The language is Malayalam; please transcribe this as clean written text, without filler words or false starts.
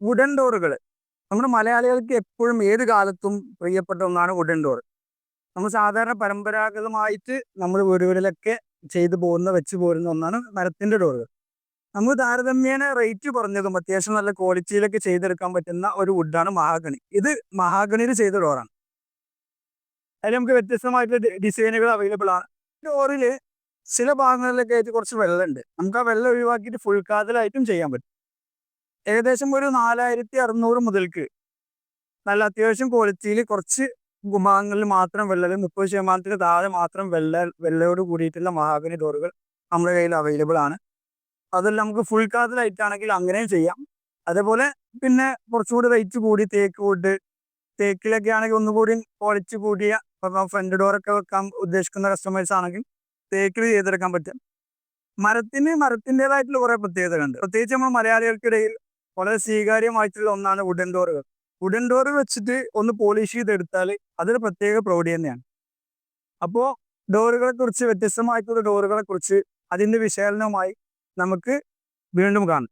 വുഡൻ ഡോറുകൾ നമ്മുടെ മലയാളികൾക്ക് എപ്പോഴും ഏത് കാലത്തും പ്രിയപ്പെട്ട ഒന്നാണ് വുഡൻ ഡോർ. നമ്മൾ സാധാരണ പരമ്പരാഗതമായിട്ട് നമ്മൾ വീടുകളിലൊക്കെ ചെയ്തു പോകുന്ന വെച്ച് പോരുന്ന ഒന്നാണ് മരത്തിന്റെ ഡോറുകൾ. നമുക്ക് താരതമ്യേന റേറ്റ് കുറഞ്ഞതും അത്യാവശ്യം നല്ല ക്വാളിറ്റിയിലൊക്കെ ചെയ്തെടുക്കാൻ പറ്റുന്ന ഒരു വുഡാണ് മഹാഗണി. ഇത് മഹാഗണിയിൽ ചെയ്ത ഡോറാണ്. അതിൽ നമുക്ക് വ്യത്യസ്തമായിട്ടുള്ള ഡിസൈനുകൾ അവൈലബിൾ ആണ്. ഡോറിൽ ചില ഭാഗങ്ങളിലൊക്കെ ആയിട്ട് കുറച്ച് വെള്ളമുണ്ട്. നമുക്ക് ആ വെള്ളം ഒഴിവാക്കിയിട്ട് ഫുൾ കാതലായിട്ടും ചെയ്യാൻ പറ്റും. ഏകദേശം ഒരു 4600 മുതൽക്ക് നല്ല അത്യാവശ്യം ക്വാളിറ്റിയിൽ കുറച്ച് ഭാഗങ്ങളിൽ മാത്രം വെള്ളം, 30% താഴെ മാത്രം വെള്ളയോട് കൂടിയിട്ടുള്ള മഹാഗണി ഡോറുകൾ നമ്മുടെ കയ്യിൽ അവൈലബിൾ ആണ്. അതെല്ലാം നമുക്ക് ഫുൾ കാതലായിട്ടാണെങ്കിൽ അങ്ങനെയും ചെയ്യാം. അതേപോലെ പിന്നെ കുറച്ചുകൂടി റേറ്റ് കൂടി തേക്ക് വുഡ്, തേക്കിലൊക്കെ ആണെങ്കിൽ ഒന്നുകൂടി ക്വാളിറ്റി കൂടിയ ഫ്രണ്ട് ഡോറൊക്കെ വെക്കാൻ ഉദ്ദേശിക്കുന്ന കസ്റ്റമേഴ്സ് ആണെങ്കിൽ തേക്കിൽ ചെയ്തെടുക്കാൻ പറ്റും. മരത്തിൻ്റെതായിട്ടുള്ള കുറെ പ്രത്യേകതകളുണ്ട്. പ്രത്യേകിച്ച് നമ്മൾ മലയാളികൾക്കിടയിൽ വളരെ സ്വീകാര്യമായിട്ടുള്ള ഒന്നാണ് വുഡൻ ഡോറുകൾ. വുഡൻ ഡോർ വെച്ചിട്ട് ഒന്ന് പോളിഷ് ചെയ്തെടുത്താൽ അതൊരു പ്രത്യേക പ്രൗഢി തന്നെയാണ്. അപ്പോൾ ഡോറുകളെ കുറിച്ച്, വ്യത്യസ്തമായിട്ടുള്ള ഡോറുകളെ കുറിച്ച് അതിന്റെ വിശകലനവുമായി നമുക്ക് വീണ്ടും കാണാം.